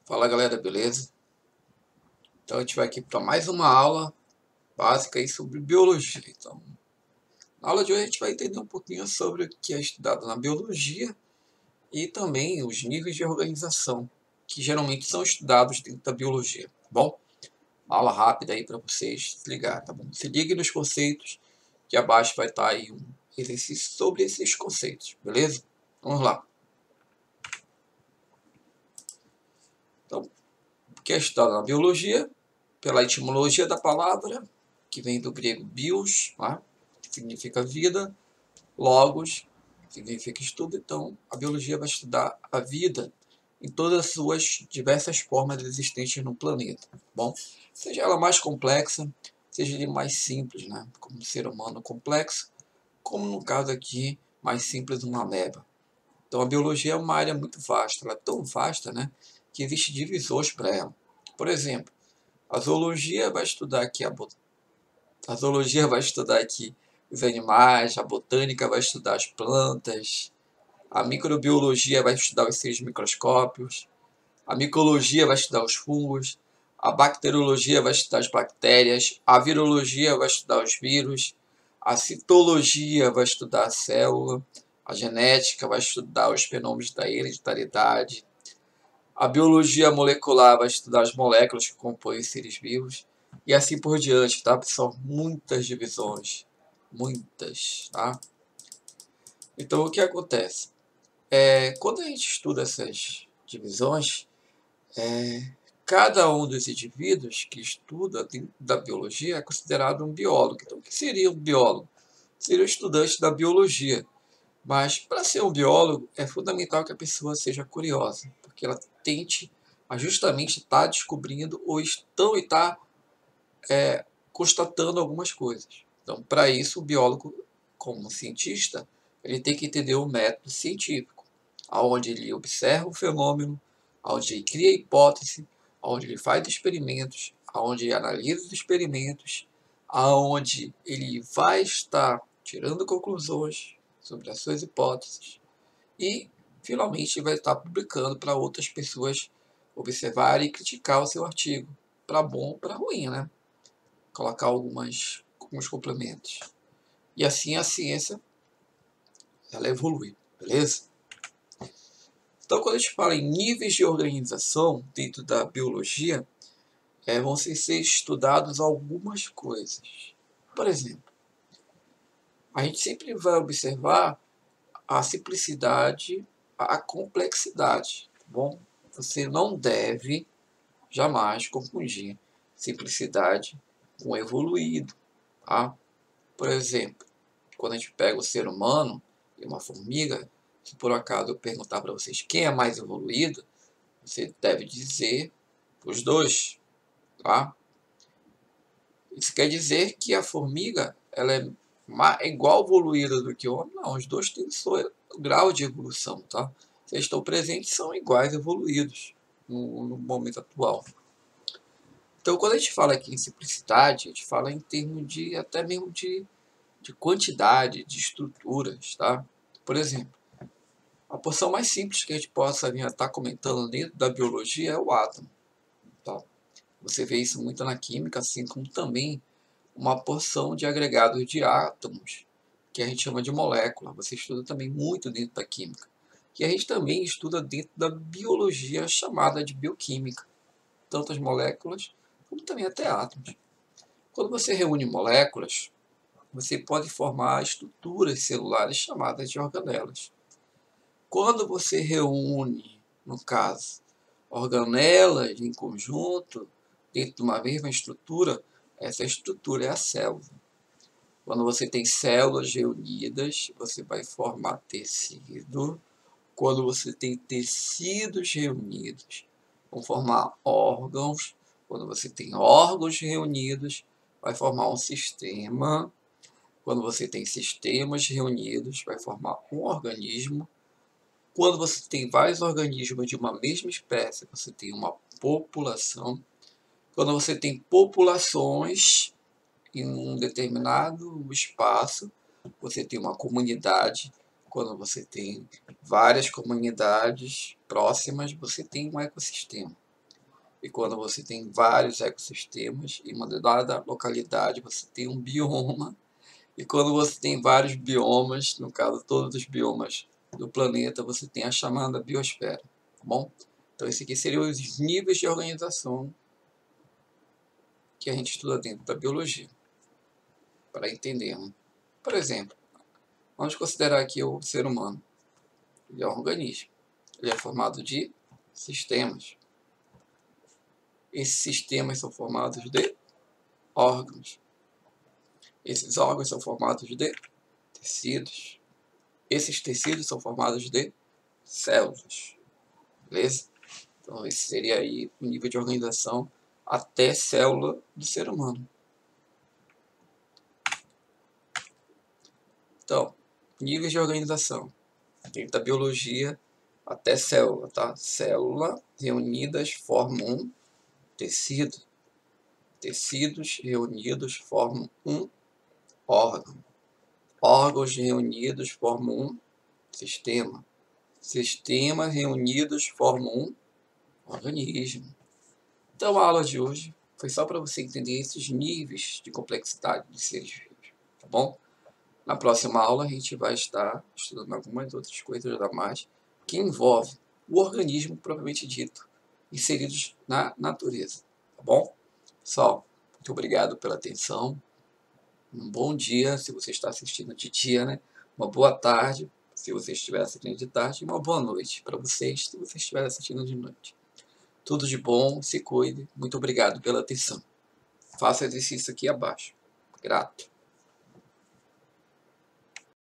Fala galera, beleza? Então a gente vai aqui para mais uma aula básica aí sobre biologia. Então, na aula de hoje a gente vai entender um pouquinho sobre o que é estudado na biologia e também os níveis de organização, que geralmente são estudados dentro da biologia, tá bom? Uma aula rápida aí para vocês se ligar, tá bom? Se ligue nos conceitos, que abaixo vai estar aí um exercício sobre esses conceitos, beleza? Vamos lá. Então, o que é estudado na biologia? Pela etimologia da palavra, que vem do grego bios, tá? Que significa vida, logos, que significa estudo. Então, a biologia vai estudar a vida em todas as suas diversas formas existentes no planeta, tá bom? Seja ela mais complexa, seja ele mais simples, né? Como um ser humano complexo, como no caso aqui, mais simples, uma ameba. Então, a biologia é uma área muito vasta, ela é tão vasta, né? Que existem divisões para ela. Por exemplo, a zoologia vai estudar aqui a zoologia vai estudar aqui os animais, a botânica vai estudar as plantas, a microbiologia vai estudar os seres microscópios, a micologia vai estudar os fungos, a bacteriologia vai estudar as bactérias, a virologia vai estudar os vírus, a citologia vai estudar a célula, a genética vai estudar os fenômenos da hereditariedade, a biologia molecular vai estudar as moléculas que compõem os seres vivos e assim por diante, tá, pessoal? Muitas divisões, muitas, tá? Então, o que acontece? Quando a gente estuda essas divisões, cada um dos indivíduos que estuda dentro da biologia é considerado um biólogo. Então, o que seria um biólogo? Seria um estudante da biologia. Mas para ser um biólogo é fundamental que a pessoa seja curiosa, porque ela tente a justamente estar descobrindo ou está constatando algumas coisas. Então, para isso, o biólogo, como cientista, ele tem que entender o método científico, aonde ele observa o fenômeno, aonde ele cria hipótese, aonde ele faz experimentos, aonde ele analisa os experimentos, aonde ele vai estar tirando conclusões sobre as suas hipóteses e, finalmente, vai estar publicando para outras pessoas observarem e criticar o seu artigo, para bom ou para ruim, né? Colocar alguns complementos. E assim a ciência ela evolui, beleza? Então, quando a gente fala em níveis de organização dentro da biologia, vão ser estudados algumas coisas. Por exemplo, a gente sempre vai observar a simplicidade, a complexidade, tá bom? Você não deve jamais confundir simplicidade com evoluído, tá? Por exemplo, quando a gente pega o ser humano e uma formiga, se por acaso eu perguntar para vocês quem é mais evoluído, você deve dizer os dois, tá? Isso quer dizer que a formiga ela é igual evoluída do que o homem? Não, os dois têm seu grau de evolução, tá? Se eles estão presentes, são iguais evoluídos no momento atual. Então, quando a gente fala aqui em simplicidade, a gente fala em termos de até mesmo de quantidade, de estruturas, tá? Por exemplo, a porção mais simples que a gente possa vir a estar comentando dentro da biologia é o átomo, tá? Você vê isso muito na química, assim como também uma porção de agregados de átomos, que a gente chama de molécula. Você estuda também muito dentro da química. Que a gente também estuda dentro da biologia chamada de bioquímica. Tanto as moléculas, como também até átomos. Quando você reúne moléculas, você pode formar estruturas celulares chamadas de organelas. Quando você reúne, no caso, organelas em conjunto, dentro de uma mesma estrutura, essa estrutura é a célula. Quando você tem células reunidas, você vai formar tecido. Quando você tem tecidos reunidos, vão formar órgãos. Quando você tem órgãos reunidos, vai formar um sistema. Quando você tem sistemas reunidos, vai formar um organismo. Quando você tem vários organismos de uma mesma espécie, você tem uma população. Quando você tem populações em um determinado espaço, você tem uma comunidade. Quando você tem várias comunidades próximas, você tem um ecossistema. E quando você tem vários ecossistemas, em uma dada localidade você tem um bioma. E quando você tem vários biomas, no caso todos os biomas do planeta, você tem a chamada biosfera. Tá bom? Então esse aqui seriam os níveis de organização que a gente estuda dentro da biologia, para entender. Né? Por exemplo, vamos considerar aqui o ser humano. Ele é um organismo. Ele é formado de sistemas. Esses sistemas são formados de órgãos. Esses órgãos são formados de tecidos. Esses tecidos são formados de células. Beleza? Então esse seria aí o nível de organização até célula do ser humano. Então, níveis de organização. Dentro da biologia, até célula, tá? Célula reunidas formam um tecido. Tecidos reunidos formam um órgão. Órgãos reunidos formam um sistema. Sistemas reunidos formam um organismo. Então a aula de hoje foi só para você entender esses níveis de complexidade dos seres vivos, tá bom? Na próxima aula a gente vai estar estudando algumas outras coisas a mais que envolvem o organismo propriamente dito, inseridos na natureza, tá bom? Pessoal, muito obrigado pela atenção. Um bom dia se você está assistindo de dia, né? Uma boa tarde se você estiver assistindo de tarde e uma boa noite para vocês se você estiver assistindo de noite. Tudo de bom, se cuide. Muito obrigado pela atenção. Faça o exercício aqui abaixo. Grato.